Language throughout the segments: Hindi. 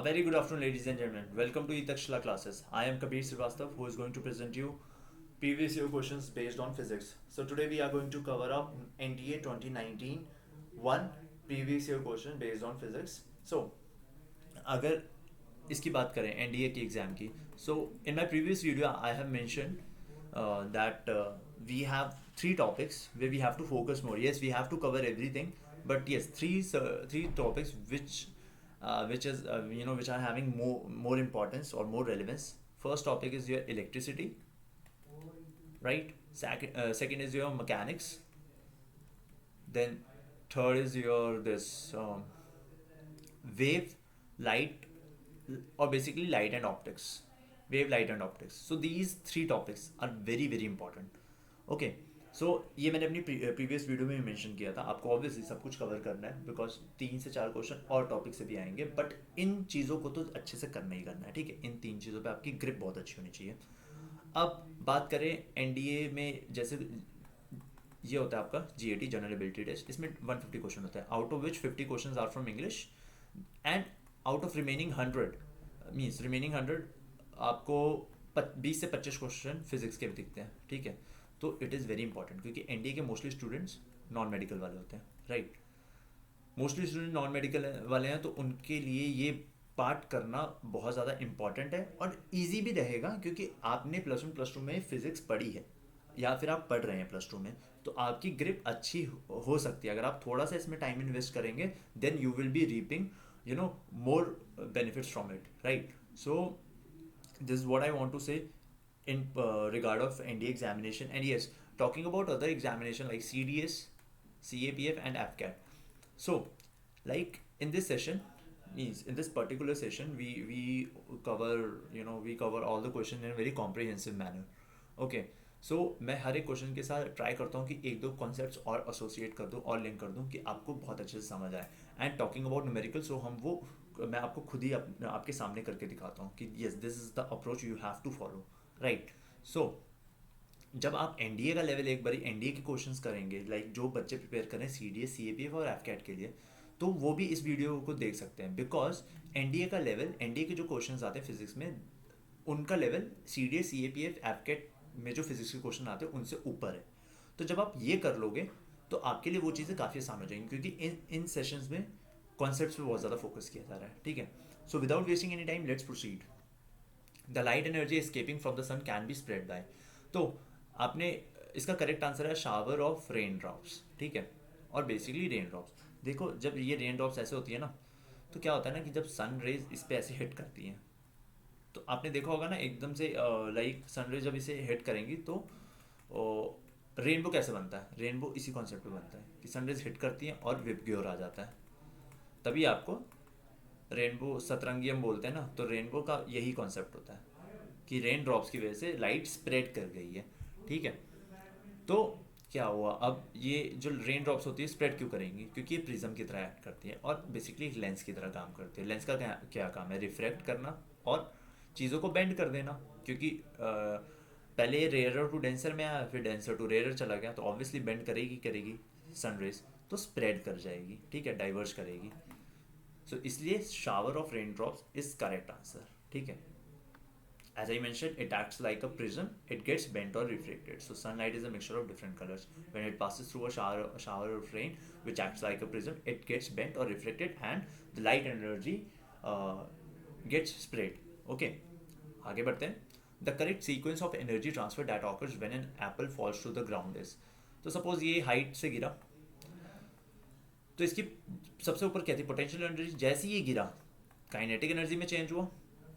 A very good afternoon, ladies and gentlemen. Welcome to Itakshla classes. I am Kabir Srivastav, who is going to present you previous year questions based on physics. So today we are going to cover up NDA 2019 one previous year question based on physics. So अगर इसकी बात करें एनडीए की एग्ज़ाम की, so in my previous video I have mentioned that we have three topics where we have to focus more. Yes, we have to cover everything, but yes, three topics which is which are having more importance or more relevance. First topic is your electricity, right? Second is your mechanics. Then third is your this wave, light, or basically light and optics. Wave, light and optics. So these three topics are very very important. Okay, so ये मैंने अपनी प्रीवियस वीडियो में भी मेंशन किया था. आपको ऑब्वियसली सब कुछ कवर करना है बिकॉज 3 से 4 क्वेश्चन और टॉपिक से भी आएंगे, बट इन चीज़ों को तो अच्छे से करना ही करना है. ठीक है, इन 3 चीज़ों पे आपकी ग्रिप बहुत अच्छी होनी चाहिए. अब बात करें एनडीए में, जैसे ये होता है आपका जीएटी जनरल एबिलिटी टेस्ट. इसमें 150 क्वेश्चन होता है, out of which 50 question are from English and out of remaining 100 means remaining 100 आपको 20 से 25 क्वेश्चन फिजिक्स के भी दिखते हैं. ठीक है, तो इट इज़ वेरी इंपॉर्टेंट क्योंकि एनडीए के मोस्टली स्टूडेंट्स नॉन मेडिकल वाले होते हैं. Right, mostly student non medical वाले हैं, तो उनके लिए ये पार्ट करना बहुत ज़्यादा इंपॉर्टेंट है और इजी भी रहेगा क्योंकि आपने +1 +2 में फिजिक्स पढ़ी है या फिर आप पढ़ रहे हैं +2 में, तो आपकी ग्रिप अच्छी हो सकती है. अगर आप थोड़ा सा इसमें टाइम इन्वेस्ट करेंगे then you will be reaping more benefits from it. Right, so this is what I want to say in regard of NDA examination. And yes, talking about other examination like CDS, CAPF and AFCAT. So like in this session, means in this particular session we cover we cover all the question in a very comprehensive manner. Okay, सो मैं हर एक क्वेश्चन के साथ ट्राई करता हूँ कि 1-2 कॉन्सेप्ट्स और एसोसिएट कर दूँ और लिंक कर दूँ कि आपको बहुत अच्छे से समझ आए. एंड टॉकिंग अबाउट न्यूमेरिकल, सो मैं आपको खुद ही आपके सामने करके दिखाता हूँ कि yes this is the approach you have to follow. Right, so जब आप एनडीए का लेवल एक बार एनडीए के क्वेश्चंस करेंगे, लाइक जो बच्चे प्रिपेयर करें सीडीएस, सीएपीएफ और एफकैट के लिए, तो वो भी इस वीडियो को देख सकते हैं बिकॉज एनडीए का लेवल, एनडीए के जो क्वेश्चंस आते हैं फिजिक्स में, उनका लेवल सीडीएस, सीएपीएफ, एफकैट में जो फिजिक्स के क्वेश्चन आते हैं उनसे ऊपर है. तो जब आप ये कर लोगे तो आपके लिए वो चीज़ें काफ़ी आसान हो जाएंगी क्योंकि इन सेशंस में कॉन्सेप्ट्स पे बहुत ज़्यादा फोकस किया जा रहा है. ठीक है, so without wasting any time let's proceed. The light energy escaping from the sun can be spread by, तो आपने इसका करेक्ट आंसर है शावर ऑफ रेन ड्रॉप्स. ठीक है, और बेसिकली रेन ड्रॉप्स, देखो जब ये रेन ड्रॉप्स ऐसे होती है ना, तो क्या होता है ना कि जब सन रेज इस पर ऐसे हिट करती हैं, तो आपने देखा होगा ना एकदम से लाइक सनरेज जब इसे हिट करेंगी तो रेनबो कैसे बनता है. रेनबो इसी कॉन्सेप्ट पे बनता है कि सनरेज हिट करती हैं और विपग्योर आ जाता है, तभी आपको रेनबो सतरंगी हम बोलते हैं ना. तो रेनबो का यही कॉन्सेप्ट होता है कि रेन ड्रॉप्स की वजह से लाइट स्प्रेड कर गई है. ठीक है, तो क्या हुआ, अब ये जो रेन ड्रॉप्स होती है स्प्रेड क्यों करेंगी, क्योंकि ये प्रिज्म की तरह एक्ट करती है और बेसिकली एक लेंस की तरह काम करती है. लेंस का क्या काम है, रिफ्रैक्ट करना और चीज़ों को बेंड कर देना. क्योंकि पहले ये रेयर टू डेंसर में आया, फिर डेंसर टू रेयर चला गया, तो ऑब्वियसली बेंड करेगी सन रेज, तो स्प्रेड कर जाएगी. ठीक है, डाइवर्स करेगी. सो इसलिए shower of rain drops is correct answer. ठीक है, as I mentioned, it acts like a prism. It gets bent or refracted. So sunlight is a mixture of different colors. When it passes through a shower of rain, which acts like a prism, it gets bent or reflected, and the light energy uh, gets sprayed. Okay, आगे बढ़ते हैं. The correct sequence of energy transfer that occurs when an apple falls to the ground is. तो suppose ये height से गिरा, तो इसकी सबसे ऊपर क्या थी, पोटेंशियल एनर्जी. जैसे ही ये गिरा काइनेटिक एनर्जी में चेंज हुआ,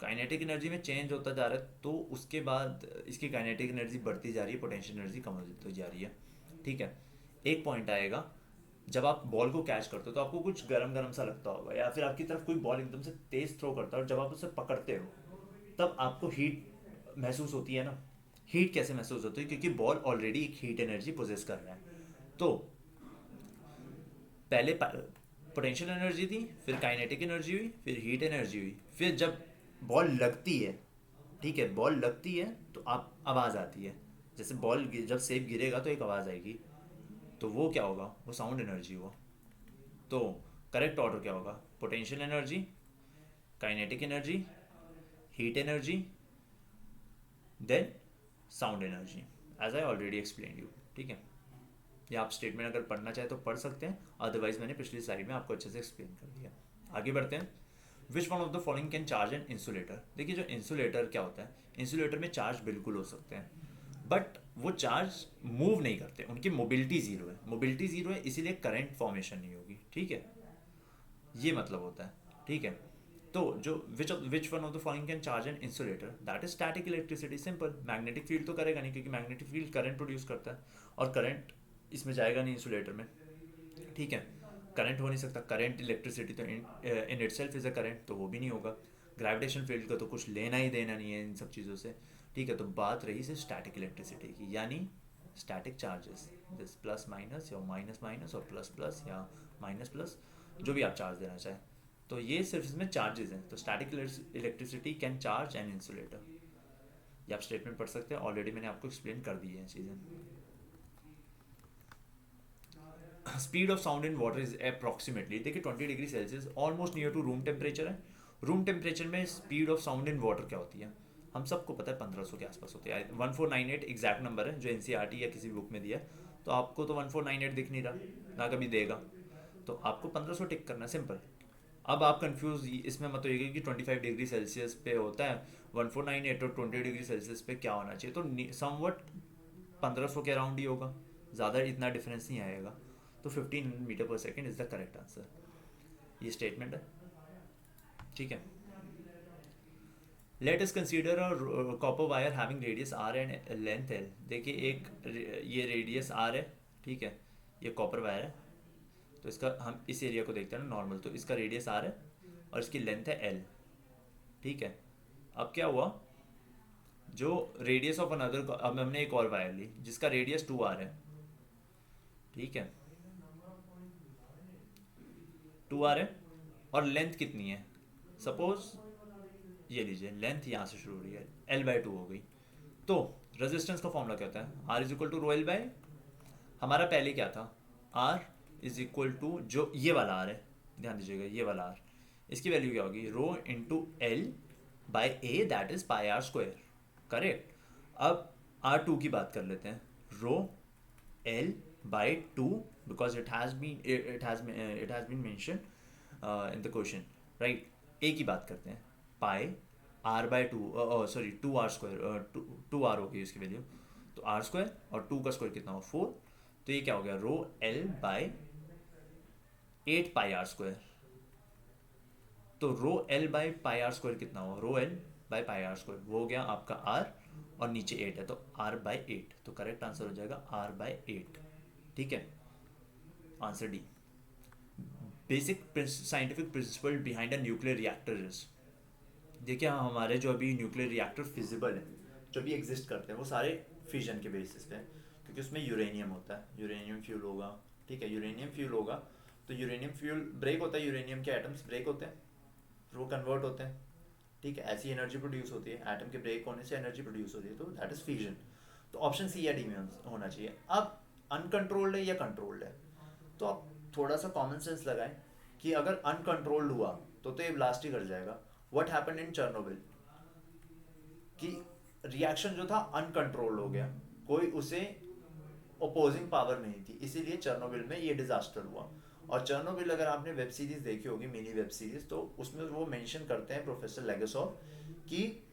काइनेटिक एनर्जी में चेंज होता जा रहा है, तो उसके बाद इसकी काइनेटिक एनर्जी बढ़ती जा रही है, पोटेंशियल एनर्जी कम होती जा रही है. ठीक है, एक पॉइंट आएगा जब आप बॉल को कैच करते हो तो आपको कुछ गरम गरम सा लगता होगा, या फिर आपकी तरफ कोई बॉल एकदम से तेज थ्रो करता है और जब आप उसे पकड़ते हो तब आपको हीट महसूस होती है ना. हीट कैसे महसूस होती है, क्योंकि बॉल ऑलरेडी एक हीट एनर्जी पोजेस कर रहा है. तो पहले पोटेंशियल एनर्जी थी, फिर काइनेटिक एनर्जी हुई, फिर हीट एनर्जी हुई, फिर जब बॉल लगती है, ठीक है, बॉल लगती है तो आप आवाज़ आती है. जैसे बॉल जब सेफ गिरेगा तो एक आवाज़ आएगी, तो वो क्या होगा, वो साउंड एनर्जी हुआ. तो करेक्ट ऑर्डर क्या होगा, potential energy, kinetic energy, heat energy, then sound energy, as I already explain you. ठीक है, या आप स्टेटमेंट अगर पढ़ना चाहे तो पढ़ सकते हैं, अदरवाइज मैंने पिछली स्लाइड में आपको अच्छे से एक्सप्लेन कर दिया. आगे बढ़ते हैं. Which one of the following can charge an insulator. देखिए जो इंसुलेटर क्या होता है, इंसुलेटर में चार्ज बिल्कुल हो सकते हैं, बट वो चार्ज मूव नहीं करते, उनकी मोबिलिटी जीरो है. मोबिलिटी जीरो है इसीलिए करंट फॉर्मेशन नहीं होगी. ठीक है, ये मतलब होता है. ठीक है, तो जो विच one of the following can charge an insulator, that is static electricity. Simple. Magnetic field तो करेगा नहीं, क्योंकि मैग्नेटिक फील्ड करंट प्रोड्यूस करता है, और करंट इसमें जाएगा नहीं इंसुलेटर में. ठीक है, करंट हो नहीं सकता. करंट इलेक्ट्रिसिटी तो in itself is a current, तो वो भी नहीं होगा. ग्रेविटेशन फील्ड का तो कुछ लेना ही देना नहीं है इन सब चीज़ों से. ठीक है, तो बात रही सिर्फ स्टैटिक इलेक्ट्रिसिटी की, यानी static charges, this plus minus या माइनस माइनस और प्लस प्लस या माइनस प्लस, जो भी आप चार्ज देना चाहें. तो ये सिर्फ इसमें चार्जेस हैं. तो static electricity can charge an insulator. ये आप स्टेटमेंट पढ़ सकते हैं, ऑलरेडी मैंने आपको एक्सप्लेन कर दी है चीज़ें. Speed of sound in water is approximately, देखिए 20 degree Celsius, almost near to room temperature है. रूम टेम्परेचर में speed of sound in water क्या होती है, हम सबको पता है 1500 के आसपास होती है. 1498 एग्जैक्ट नंबर है जो एनसीईआरटी या किसी बुक में दिया है. तो आपको तो 1498 दिख नहीं रहा, ना कभी देगा, तो आपको 1500 टिक करना, सिंपल. अब आप कंफ्यूज इसमें मत होइएगा कि 25 डिग्री सेल्सियस पे होता है 1498 और 20 डिग्री सेल्सियस पे क्या होना चाहिए. तो समवट 1500 के अराउंड ही होगा, ज़्यादा इतना डिफरेंस नहीं आएगा. तो 15 metre per second is the correct answer. ये स्टेटमेंट है. ठीक है, let us consider a copper wire having radius R and length L. देखिए एक ये रेडियस आर है. ठीक है, ये कॉपर वायर है, तो इसका हम इस एरिया को देखते हैं ना नॉर्मल, तो इसका रेडियस आर है और इसकी लेंथ है एल. ठीक है, अब क्या हुआ, जो रेडियस ऑफ अनदर, अब हमने एक और वायर ली जिसका रेडियस 2r है. ठीक है, 2r है और लेंथ कितनी है, सपोज ये लीजिए, लेंथ यहाँ से शुरू हो रही है, l/2 हो गई. तो रेजिस्टेंस का फॉर्मूला क्या होता है, r is equal to rho L by, हमारा पहले क्या था, r इज इक्वल टू जो ये वाला r है, ध्यान दीजिएगा ये वाला r, इसकी वैल्यू क्या होगी, rho into L by A, that is pi r square. Correct. अब r2 की बात कर लेते हैं, rho L by 2, because it has been mentioned in the question, right. A की बात करते हैं, pi r by 2, sorry 2r square, 2r हो गई इसकी वैल्यू, तो r स्क्वायर और 2 का स्क्वायर कितना हो 4, तो ये क्या हो गया, rho L by 8 pi r square. तो rho L by pi r square कितना हो, rho L by pi r square, वो हो गया आपका r, और नीचे 8 है तो r बाई 8, तो करेक्ट आंसर हो जाएगा r बाई 8. ठीक है, answer D. Basic scientific principle behind a nuclear reactor is, देखिए हमारे जो अभी न्यूक्लियर रिएक्टर फिजिबल है, जो भी एग्जिस्ट करते हैं, वो सारे फिजन के बेसिस पे, क्योंकि उसमें यूरेनियम होता है, यूरेनियम फ्यूल होगा. ठीक है, यूरेनियम फ्यूल होगा, तो यूरेनियम फ्यूल ब्रेक होता है, यूरेनियम के एटम्स ब्रेक होते हैं, फिर वो कन्वर्ट होते हैं. ठीक है, ऐसी एनर्जी प्रोड्यूस होती है, एटम के ब्रेक होने से एनर्जी प्रोड्यूस होती है, तो दैट इज फ्यूजन. तो ऑप्शन सी या डी में होना चाहिए. अब अनकंट्रोल्ड है या कंट्रोल्ड है, तो आप थोड़ा सा कॉमन सेंस लगाएं कि अगर अनकंट्रोल्ड हुआ तो ये ब्लास्ट ही कर जाएगा. व्हाट हैपेंड इन चेर्नोबिल, कि रिएक्शन जो था अनकंट्रोल्ड हो गया, कोई उसे ओपोजिंग पावर नहीं थी, इसीलिए चेर्नोबिल में ये डिजास्टर हुआ. और चेर्नोबिल अगर आपने वेब सीरीज देखी होगी, मिनी वेब सीरीज, तो उसमें वो मेंशन करते हैं प्रोफेसर लेगेसॉफ कि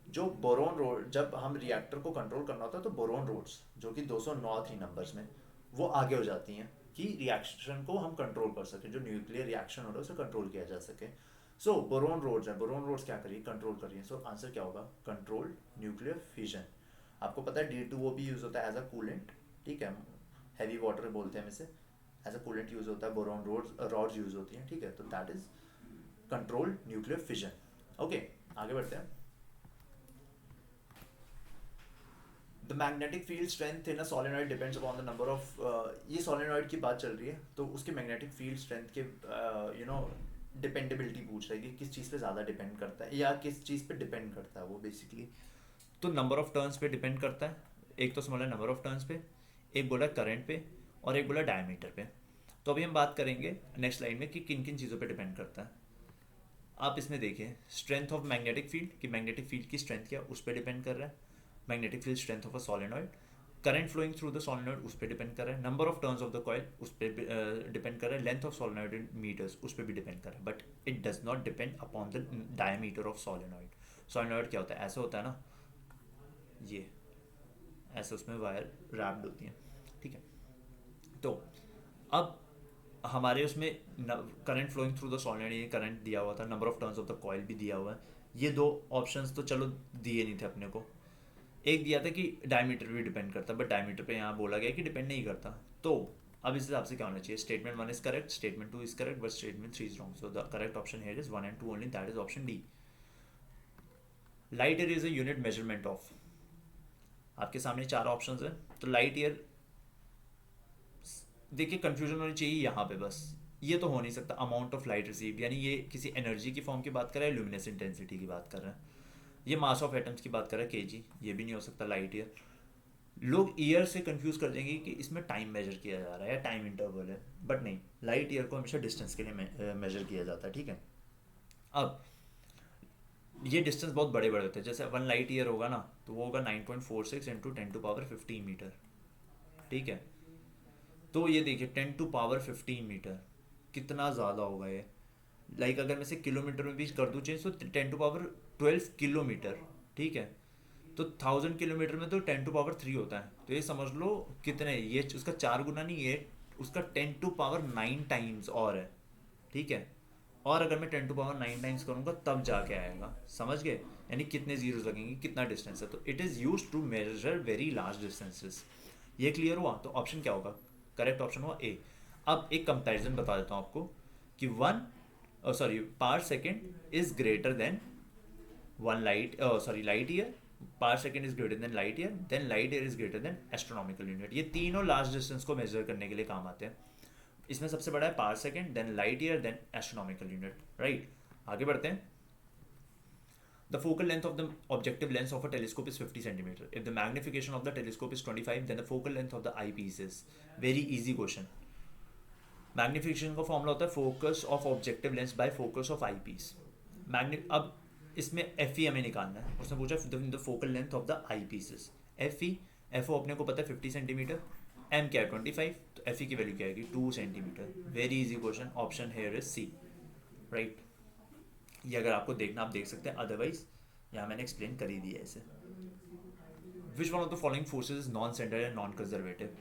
जो बोरोन रोड, जब हम रिएक्टर को कंट्रोल करना होता है तो बोरोन रोड्स जो कि 209 थी नंबर्स में, वो आगे हो जाती हैं कि रिएक्शन को हम कंट्रोल कर सकें, जो न्यूक्लियर रिएक्शन हो रहा है उसे कंट्रोल किया जा सके. सो बोरोन रोड्स है, बोरोन रोड्स क्या करिए, कंट्रोल करिए. सो आंसर क्या होगा, कंट्रोल न्यूक्लियर फिजन. आपको पता है D2O भी यूज होता है एज अ कूलेंट. ठीक है, हैवी वाटर बोलते हैं इसे, एज अ कूलेंट यूज होता है, बोरोन रॉड्स यूज होती हैं. ठीक है, तो that is control nuclear fission. Okay, आगे बढ़ते हैं. The magnetic field strength in a solenoid depends upon the number of, ये सोलेनॉइड की बात चल रही है, तो उसके मैग्नेटिक फील्ड स्ट्रेंथ के डिपेंडेबिलिटी पूछ रही है कि किस चीज़ पे ज़्यादा डिपेंड करता है या किस चीज़ पे डिपेंड करता है वो बेसिकली. तो नंबर ऑफ टर्न्स पे डिपेंड करता है. एक तो बोला नंबर ऑफ टर्न्स पे, एक बोला करंट पे, और एक बोला डायमीटर पे. तो अभी हम बात करेंगे नेक्स्ट लाइन में कि किन किन चीज़ों पे डिपेंड करता है. आप इसमें देखिए स्ट्रेंथ ऑफ मैग्नेटिक फील्ड, कि मैग्नेटिक फील्ड की स्ट्रेंथ क्या उस पर डिपेंड कर रहा है, magnetic field strength of a solenoid, current flowing through the solenoid उस पर डिपेंड कर रहा है, number of turns of the coil उस पर डिपेंड कर रहा है, length of solenoid in metres उस पर भी डिपेंड कर रहा है, but it does not depend upon the diameter of solenoid. Solenoid क्या होता है, ऐसा होता है ना, ये ऐसे उसमें वायर रैप्ड होती हैं, ठीक है। तो अब हमारे उसमें current flowing through the solid, ये करंट दिया हुआ था, number of turns of the coil भी दिया हुआ है, ये दो ऑप्शंस तो चलो दिए नहीं थे अपने को। एक दिया था कि डायमीटर भी डिपेंड करता है, बट डायमीटर पे यहाँ बोला गया कि डिपेंड नहीं करता। तो अब इस हिसाब से क्या होना चाहिए, statement 1 is correct, statement 2 is correct, but statement 3 is wrong, so the correct option here is 1 and 2 only, that is option D. Light year is a unit measurement of, आपके सामने 4 ऑप्शन है, तो लाइट ईयर, देखिए कंफ्यूजन होनी चाहिए यहाँ पे, बस ये तो हो नहीं सकता अमाउंट ऑफ लाइट रिसीव्ड, यानी ये किसी एनर्जी की फॉर्म की बात कर रहा है, ल्यूमिनस इंटेंसिटी की बात कर रहा है, ये मास ऑफ एटम्स की बात कर रहा है केजी, ये भी नहीं हो सकता लाइट ईयर। लोग ईयर से कंफ्यूज कर देंगे कि इसमें टाइम मेजर किया जा रहा है या टाइम इंटरवल है, बट नहीं, लाइट ईयर को हमेशा डिस्टेंस के लिए मेजर किया जाता है, ठीक है। अब ये डिस्टेंस बहुत बड़े बड़े होते हैं, जैसे 1 लाइट ईयर होगा ना, तो वो होगा 9.46 इंटू 10⁻15 मीटर, ठीक है। तो ये देखिए 10⁻15 मीटर कितना ज़्यादा होगा ये, लाइक अगर मैं से किलोमीटर में भी कर दूँ चेंज, तो 10⁻12 किलोमीटर, ठीक है। तो 1000 किलोमीटर में तो 10⁻3 होता है, तो ये समझ लो कितने, ये उसका 4 गुना नहीं, ये उसका 10⁻9 टाइम्स और है, ठीक है। और अगर मैं 10⁻9 टाइम्स करूँगा तब जाके आएगा, समझ गए, यानी कितने जीरोस लगेंगे, कितना डिस्टेंस है, तो it is use to measure very large distances. ये क्लियर हुआ, तो ऑप्शन क्या होगा, करेक्ट ऑप्शन हुआ ए। अब एक कंपैरिजन बता देता हूँ आपको कि power second is greater then light year, power second is greater then light year is greater then astronomical unit. ये तीनों लार्ज डिस्टेंस को मेजर करने के लिए काम आते हैं। इसमें सबसे बड़ा है power second, then light year, then astronomical unit, right. आगे बढ़ते हैं। The focal length of the objective lens of a telescope is 50 centimeter. If the magnification of the telescope is 25, then the focal length of the eyepiece is, very easy question. Magnification का फॉर्मूला होता है focus of objective lens by focus of eyepiece. अब इसमें एफ ई हमें निकालना है, उसने पूछा the focal length of the eyepieces. F O अपने को पता है 50 सेंटीमीटर, एम क्या है 25, तो एफ ई की वैल्यू क्या आएगी 2 centimetre. Very easy question, option here is C, right. ये अगर आपको देखना आप देख सकते हैं, अदरवाइज यहाँ मैंने एक्सप्लेन कर ही दिया इसे। विच one of the following forces is non central and non conservative.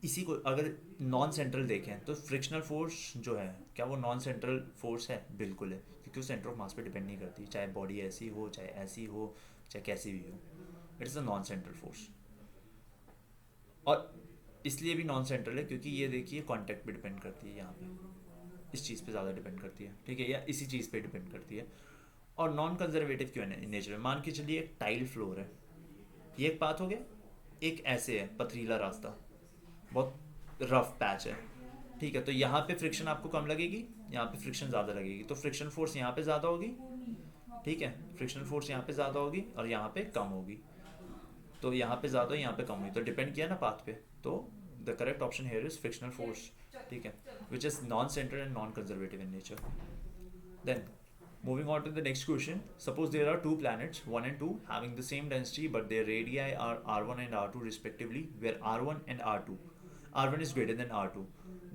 इसी को अगर नॉन सेंट्रल देखें तो फ्रिक्शनल फोर्स जो है, क्या वो नॉन सेंट्रल फोर्स है? बिल्कुल है, क्योंकि वो सेंटर ऑफ मास पे डिपेंड नहीं करती, चाहे बॉडी ऐसी हो, चाहे ऐसी हो, चाहे कैसी भी हो, it is a non central force. और इसलिए भी नॉन सेंट्रल है क्योंकि ये देखिए कॉन्टैक्ट पे डिपेंड करती है, यहाँ पे इस चीज़ पे ज़्यादा डिपेंड करती है, ठीक है, या इसी चीज़ पे डिपेंड करती है। और नॉन कंजर्वेटिव क्यों है नेचर में? मान के चलिए एक टाइल फ्लोर है, ये एक पाथ हो गया, एक ऐसे है पथरीला रास्ता, बहुत रफ पैच है, ठीक है, तो यहाँ पे फ्रिक्शन आपको कम लगेगी, यहाँ पे फ्रिक्शन ज़्यादा लगेगी, तो फ्रिक्शन फोर्स यहाँ पे ज़्यादा होगी, ठीक है, फ्रिक्शन फोर्स यहाँ पे ज़्यादा होगी और यहाँ पे कम होगी, तो यहाँ पे ज़्यादा यहाँ पे कम हुई, तो डिपेंड किया ना पाथ पे। तो the correct option here is frictional force, ठीक है, which is non central and non conservative in nature. Then moving on to the next question, suppose there are two planets 1 and 2 having the same density but their radii are r1 and r2 respectively, where r1 is greater than r2.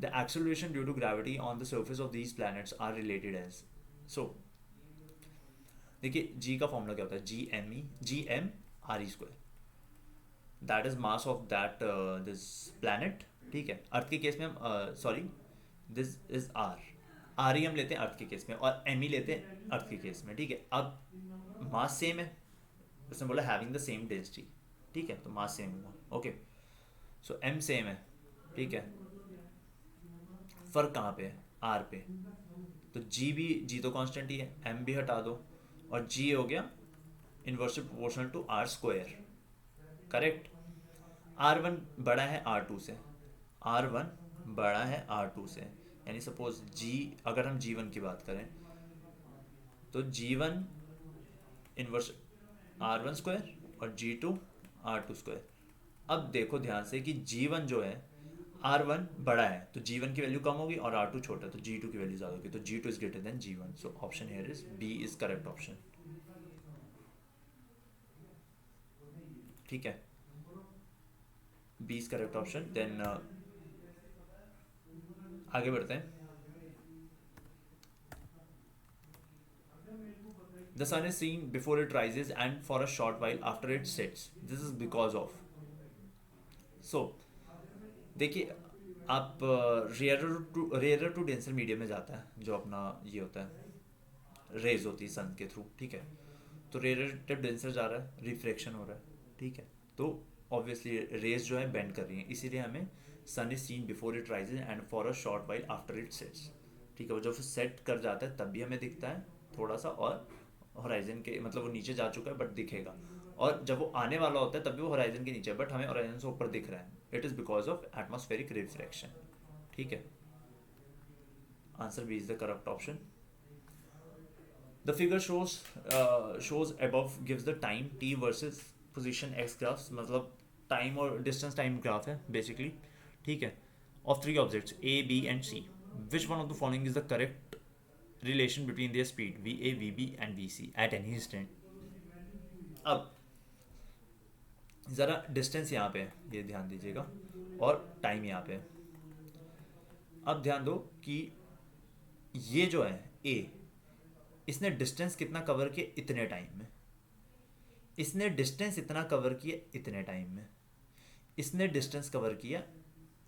The acceleration due to gravity on the surface of these planets are related as, so देखिए g का फॉर्मूला क्या होता है, G M R E square, that is mass of that this planet, ठीक है। अर्थ के केस में हम दिस इज आर ही हम लेते हैं अर्थ के केस में, और एम ही लेते हैं अर्थ के केस में, ठीक है। अब मास सेम है, उसने बोला हैविंग द सेम डेंसिटी, ठीक है, तो मास सेम होगा, ओके। सो एम सेम है, ठीक है, फर्क कहाँ पे है? आर पे, तो जी तो कांस्टेंट ही है, एम भी हटा दो, और जी हो गया inversely proportional to R square, correct. R1 बड़ा है R2 से, R1 बड़ा है R2 से, यानी सपोज अगर हम G1 की बात करें तो G1 इनवर्स R1 स्क्वायर और G2 R2 स्क्वायर। अब देखो ध्यान से कि G1 जो है R1 बड़ा है तो G1 की वैल्यू कम होगी और R2 छोटा है तो G2 की वैल्यू ज़्यादा होगी, तो G2 is greater than G1, so option here is B is correct option. ठीक है, B is correct option. Then आगे बढ़ते हैं। The sun is seen before it rises and for a short while after it sets. This is because of. So देखिए, आप रेयर टू डेंसर मीडियम में जाता है जो अपना ये होता है, रेज होती है सन के थ्रू। ठीक है, तो रेयर टू डेंसर जा रहा है, रिफ्रैक्शन हो रहा है। ठीक है, तो ऑब्वियसली रेज जो है बेंड कर रही है, इसीलिए हमें sun is seen before it rises and for a short while after it sets. ठीक है, वो जब सेट कर जाता है तब भी हमें दिखता है थोड़ा सा, और होराइजन के मतलब वो नीचे जा चुका है बट दिखेगा, और जब वो आने वाला होता है तब भी वो होराइजन के नीचे है बट हमें होराइजन से ऊपर दिख रहा है। It is because of atmospheric refraction. ठीक है, answer B is the correct option. The figure shows above gives the time t versus position x graphs, मतलब टाइम और डिस्टेंस टाइम ग्राफ है बेसिकली। ठीक है, of three objects A B and C, which one of the following is the correct relation between their speed V A V B and V C at any instant. अब ज़रा डिस्टेंस यहाँ पे है, ये ध्यान दीजिएगा, और टाइम यहाँ पे है। अब ध्यान दो कि ये जो है ए, इसने डिस्टेंस कितना कवर किया इतने टाइम में, इसने डिस्टेंस इतना कवर किया इतने टाइम में, इसने डिस्टेंस कवर किया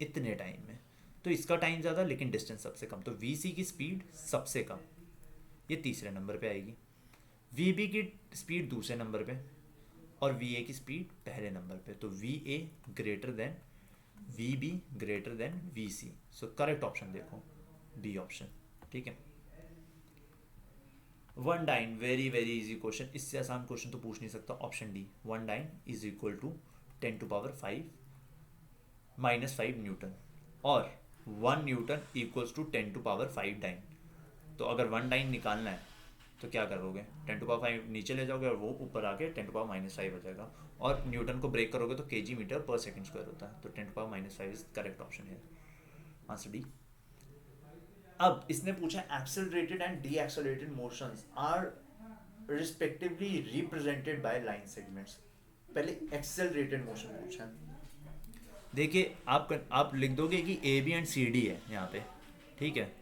इतने टाइम में, तो इसका टाइम ज़्यादा लेकिन डिस्टेंस सबसे कम, तो वी सी की स्पीड सबसे कम, ये तीसरे नंबर पे आएगी। वी बी की स्पीड दूसरे नंबर पे और वी ए की स्पीड पहले नंबर पे, तो V A greater than V B greater than V C, so correct option देखो बी ऑप्शन। ठीक है, one dyne, very very easy question, इससे आसान क्वेश्चन तो पूछ नहीं सकता। Option D, one dyne is equal to 10⁵ -5 newton, और 1 न्यूटन इक्वल्स टू 10⁵ डाइन। तो अगर वन डाइन निकालना है तो क्या करोगे, 10⁵ नीचे ले जाओगे और वो ऊपर आके 10⁻⁻5 हो जाएगा, और न्यूटन को ब्रेक करोगे तो केजी मीटर पर सेकंड स्क्वायर होता है, तो 10⁻⁻5 इज करेक्ट ऑप्शन है, आंसर डी। अब इसने पूछा accelerated and D accelerated motions are respectively represented by line segments. पहले एक्सेलरेटेड मोशन पूछा है। देखिए, आप लिख दोगे कि A B and C D है यहाँ पे। ठीक है,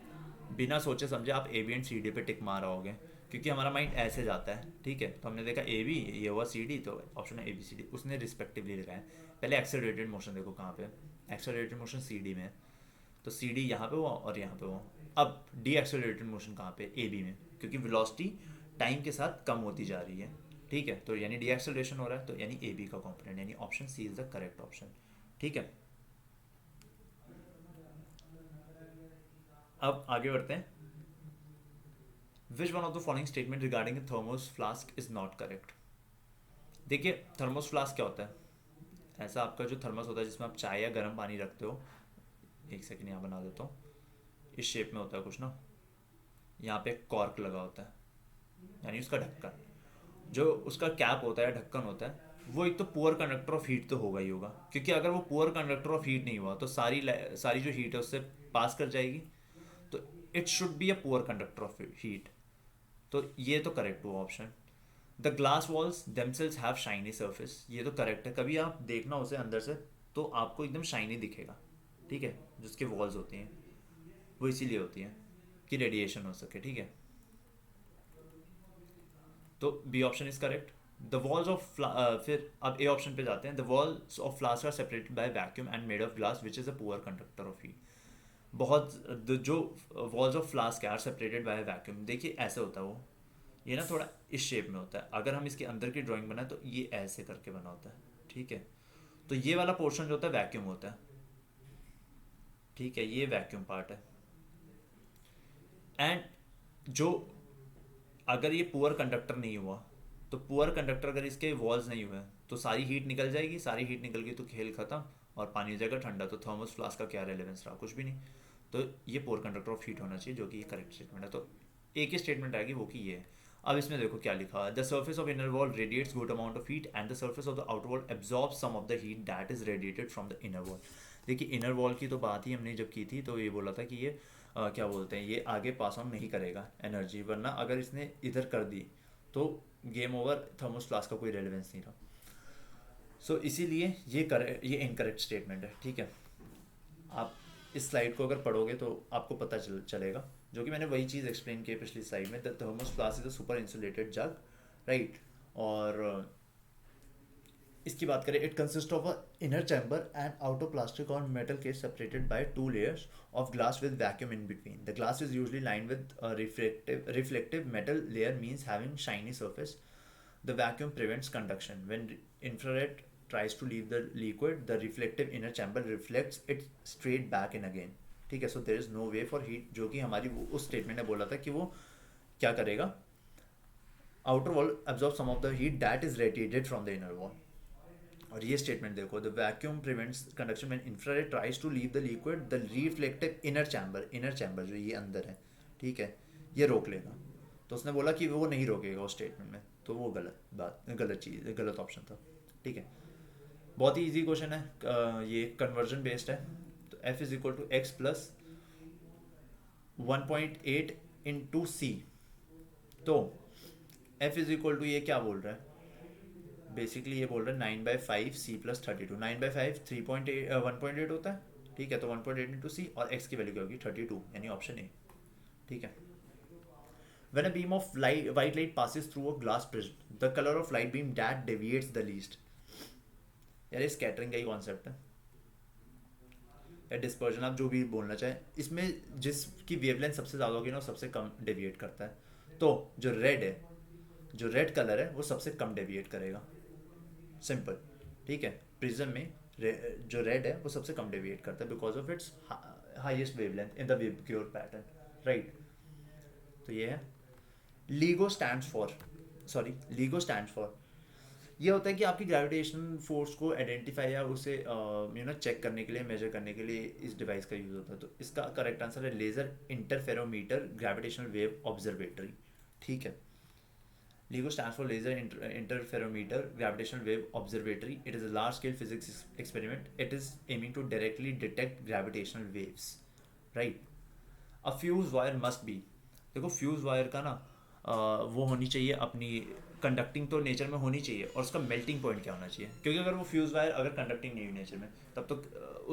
बिना सोचे समझे आप A B and C D पे टिक मार आओगे, क्योंकि हमारा माइंड ऐसे जाता है। ठीक है, तो हमने देखा ए बी, ये हुआ सी डी, तो ऑप्शन है ए बी सी डी, उसने रिस्पेक्टिवली लिखा है। पहले एक्सेलरेटेड मोशन देखो कहाँ पे, एक्सेलरेटेड मोशन सी डी में है, तो सी डी यहाँ पे हुआ और यहाँ पे हुआ। अब डी एक्सेलरेटेड मोशन कहाँ पे, ए बी में, क्योंकि वेलोसिटी टाइम के साथ कम होती जा रही है। ठीक है, तो यानी डी एक्सेलरेशन हो रहा है, तो यानी ए बी का कॉम्पोनेंट, यानी option C is the correct option. ठीक है, अब आगे बढ़ते हैं। Which one of the following statement regarding thermos flask is not correct. देखिए, थर्मोस फ्लास्क क्या होता है, ऐसा आपका जो थर्मस होता है जिसमें आप चाय या गर्म पानी रखते हो, एक सेकेंड यहाँ बना देता हूँ, इस शेप में होता है कुछ ना, यहाँ पे कॉर्क लगा होता है, यानी उसका ढक्कन, जो उसका कैप होता है, ढक्कन होता है, वो एक तो पुअर कंडक्टर ऑफ हीट तो होगा ही होगा, क्योंकि अगर वो पुअर कंडक्टर ऑफ हीट नहीं हुआ तो सारी जो हीट है उससे पास कर जाएगी, तो it should be a poor conductor of heat, तो ये तो करेक्ट हुआ option. The glass walls themselves have shiny surface, ये तो करेक्ट है, कभी आप देखना उसे अंदर से तो आपको एकदम शाइनी दिखेगा। ठीक है, जिसके वॉल्स होती हैं वो इसीलिए होती हैं कि रेडिएशन हो सके। ठीक है, तो B option is correct. The walls of फिर अब ए ऑप्शन पे जाते हैं। The walls of flask are separated by vacuum and made of glass which is a poor conductor of heat. बहुत जो walls of flask are separated by vacuum, देखिए ऐसे होता है वो, ये ना थोड़ा इस शेप में होता है, अगर हम इसके अंदर की ड्राइंग बनाए तो ये ऐसे करके बना होता है। ठीक है, तो ये वाला पोर्शन जो होता है वैक्यूम होता है। ठीक है, ये वैक्यूम पार्ट है, एंड जो अगर ये पुअर कंडक्टर नहीं हुआ, तो पुअर कंडक्टर अगर इसके वॉल्स नहीं हुए तो सारी हीट निकल जाएगी, सारी हीट निकल गई तो खेल खत्म और पानी हो जाएगा ठंडा, तो थर्मोस फ्लास्क का क्या रेलेवेंस रहा, कुछ भी नहीं। तो ये पुअर कंडक्टर ऑफ हीट होना चाहिए, जो कि ये करेक्ट स्टेटमेंट है, तो एक ही स्टेटमेंट आएगी वो कि ये है। अब इसमें देखो क्या लिखा है, the surface of inner wall radiates good amount of heat and the surface of the outer wall absorb some of the heat that is radiated from the inner wall. देखिए इनर वॉल की तो बात ही हमने जब की थी तो ये बोला था कि ये क्या बोलते हैं, ये आगे पास ऑन नहीं करेगा एनर्जी, वरना अगर इसने इधर कर दी तो गेम ओवर, थर्मोस फ्लास्क का कोई रेलेवेंस नहीं रहा। सो इसीलिए ये इनकरेक्ट स्टेटमेंट है, ठीक है। आप इस स्लाइड को अगर पढ़ोगे तो आपको पता चलेगा, जो कि मैंने वही चीज़ एक्सप्लेन की पिछली स्लाइड में। The thermos flask is a super insulated jug, right. और इसकी बात करें, it consist of a inner chamber and outer plastic और metal case separated by 2 layers of glass with vacuum in between. The glass is usually lined with a reflective metal layer, means having shiny surface. The vacuum prevents conduction. When infrared tries to leave the liquid, the reflective inner chamber reflects it straight back in again. ठीक है, so there is no way for heat, जो कि हमारी उस स्टेटमेंट ने बोला था कि वो क्या करेगा, outer wall absorbs some of the heat that is radiated from the inner wall. और ये स्टेटमेंट देखो, the vacuum prevents conduction when infrared tries to leave the liquid, the reflective inner chamber जो ये अंदर है, ठीक है, ये रोक लेगा। तो उसने बोला कि वो नहीं रोकेगा उस स्टेटमेंट में, तो वो गलत चीज़, गलत ऑप्शन था, ठीक है। बहुत ही ईजी क्वेश्चन है, ये कन्वर्जन बेस्ड है। तो F is equal to x plus 1.8 into C. तो एफ इज इक्वल टू ये क्या बोल रहा है, बेसिकली ये बोल रहा है 9/5 सी प्लस 32। 9/5 3.8 1.8 होता है, ठीक है। तो 1.8 इंटू सी, और एक्स की वैल्यू क्या होगी 32, यानी ऑप्शन ए, ठीक है। When a beam of white light passes through a glass prism, the color of light beam that deviates the least. यार ये स्कैटरिंग का ही कॉन्सेप्ट है, या डिस्पर्जन, आप जो भी बोलना चाहें। इसमें जिसकी वेवलेंथ सबसे ज़्यादा होगी ना वो सबसे कम डेविएट करता है। तो जो रेड कलर है वो सबसे कम डेविएट करेगा, सिंपल, ठीक है। प्रिज्म में जो रेड है वो सबसे कम डेविएट करता है because of its highest wavelength in the wave cure pattern, right. तो ये है लीगो स्टैंड्स फॉर ये होता है कि आपकी ग्रेविटेशन फोर्स को आइडेंटिफाई या उसे चेक करने के लिए, मेजर करने के लिए इस डिवाइस का यूज़ होता है। तो इसका करेक्ट आंसर है laser interferometer gravitational wave observatory, ठीक है। LIGO stands for Laser Interferometer Gravitational Wave Observatory. It is a large-scale physics experiment. It is aiming to directly detect gravitational waves. Right? A fuse wire must be. देखो फ्यूज वायर का ना वो होनी चाहिए अपनी कंडक्टिंग, तो नेचर में होनी चाहिए, और उसका मेल्टिंग पॉइंट क्या होना चाहिए, क्योंकि अगर वो फ्यूज वायर अगर कंडक्टिंग नहीं हुई नेचर में तब तो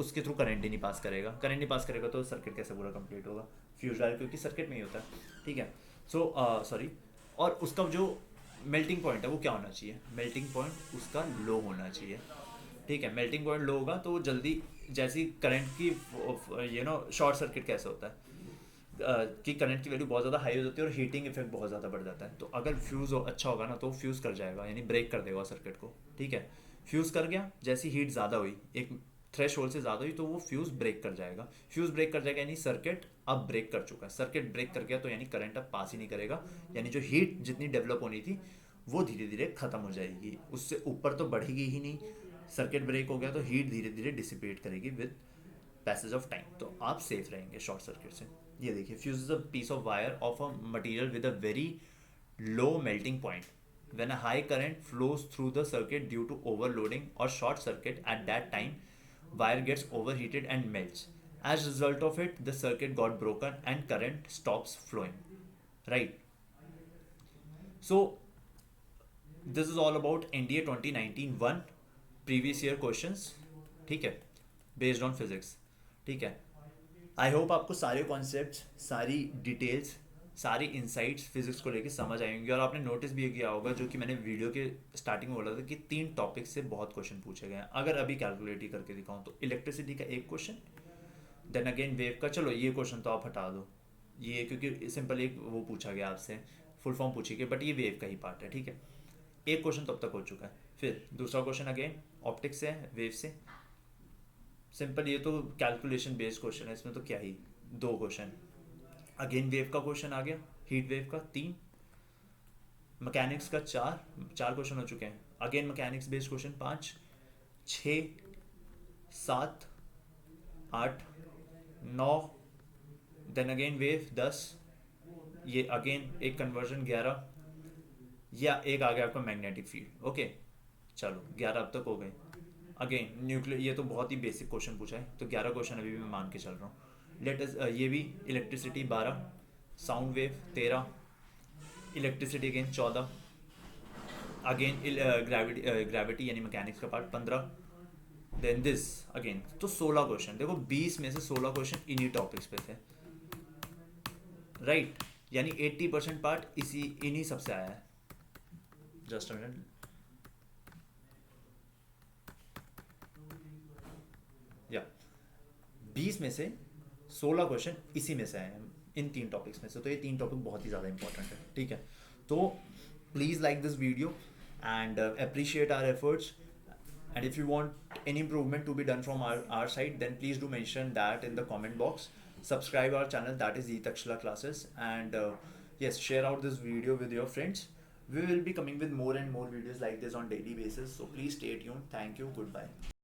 उसके थ्रू करंट ही नहीं पास करेगा। करंट नहीं पास करेगा तो सर्किट कैसे पूरा कंप्लीट होगा, फ्यूज वायर क्योंकि सर्किट में ही होता है, ठीक है। सॉरी, और उसका जो मेल्टिंग पॉइंट है वो क्या होना चाहिए, मेल्टिंग पॉइंट उसका लो होना चाहिए, ठीक है। मेल्टिंग पॉइंट लो होगा तो जल्दी, जैसी करंट की शॉर्ट सर्किट कैसे होता है कि करंट की वैल्यू बहुत ज़्यादा हाई हो जाती है और हीटिंग इफेक्ट बहुत ज़्यादा बढ़ जाता है। तो अगर फ्यूज़ अच्छा होगा ना तो फ्यूज़ कर जाएगा, यानी ब्रेक कर देगा सर्किट को, ठीक है। फ्यूज़ कर गया, जैसी हीट ज़्यादा हुई, एक थ्रेश होल्ड से ज़्यादा हुई, तो वो फ्यूज़ ब्रेक कर जाएगा। फ्यूज़ ब्रेक कर जाएगा यानी सर्किट अब ब्रेक कर चुका है। सर्किट ब्रेक कर गया तो यानी करंट अब पास ही नहीं करेगा, यानी जो हीट जितनी डेवलप होनी थी वो धीरे धीरे ख़त्म हो जाएगी, उससे ऊपर तो बढ़ेगी ही नहीं। सर्किट ब्रेक हो गया तो हीट धीरे धीरे डिसिपेट करेगी विद पैसेज ऑफ टाइम, तो आप सेफ रहेंगे शॉर्ट सर्किट से। ये देखिए, fuse is a piece of wire of a material with a very low melting point. When a high current flows through the circuit due to overloading or short circuit, at that time wire gets overheated and melts. As a result of it, the circuit got broken and current stops flowing, right? So this is all about NDA 2019 1 previous year questions, ठीक है, बेस्ड ऑन फिजिक्स, ठीक है। आई होप आपको सारे कॉन्सेप्ट्स, सारी डिटेल्स, सारी इंसाइट्स फिजिक्स को लेके समझ आएंगे, और आपने नोटिस भी किया होगा जो कि मैंने वीडियो के स्टार्टिंग में बोला था कि 3 टॉपिक से बहुत क्वेश्चन पूछे गए हैं। अगर अभी कैलकुलेट ही करके दिखाऊं तो इलेक्ट्रिसिटी का एक क्वेश्चन, देन अगेन वेव का, चलो ये क्वेश्चन तो आप हटा दो, ये क्योंकि सिंपल एक वो पूछा गया आपसे, फुल फॉर्म पूछी गई, बट ये वेव का ही पार्ट है, ठीक है। एक क्वेश्चन तब तक हो चुका है। फिर दूसरा क्वेश्चन अगेन ऑप्टिक्स से है, वेव से, सिंपल, ये तो कैलकुलेशन बेस्ड क्वेश्चन है, इसमें तो क्या ही 2 क्वेश्चन। अगेन वेव का क्वेश्चन आ गया, हीट वेव का 3, मैकेनिक्स का 4 क्वेश्चन हो चुके हैं। Again mechanics based question 5, 6, 7, 8, 9, then again wave 10, ये अगेन एक कन्वर्जन 11, या एक आ गया आपका मैग्नेटिक फील्ड। ओके, चलो 11 अब तक हो गए। अगेन न्यूक्लियर, ये तो बहुत ही बेसिक क्वेश्चन पूछा है, तो 11 क्वेश्चन अभी भी मैं मान के चल रहा हूँ। लेट अस, ये भी electricity 12, sound wave 13, electricity again 14, again gravity यानी मैकेनिक्स का पार्ट 15, देन दिस अगेन, तो 16 क्वेश्चन। देखो 20 में से 16 क्वेश्चन इन्हीं टॉपिक्स पे थे, राइट यानी 80% पार्ट इसी इन्हीं सबसे आया है। जस्ट अ मिनट, या 20 में से 16 क्वेश्चन इसी में से आए हैं, इन 3 टॉपिक्स में से। तो ये 3 टॉपिक बहुत ही ज़्यादा इंपॉर्टेंट है, ठीक है। तो please like this video and appreciate our efforts, and if you want any improvement to be done from our side, then please do mention that in the comment box. Subscribe our channel, that is Takshila classes, and yes, share out this video with your friends. We will be coming with more and more videos like this on daily basis, so please stay tuned. Thank you, goodbye.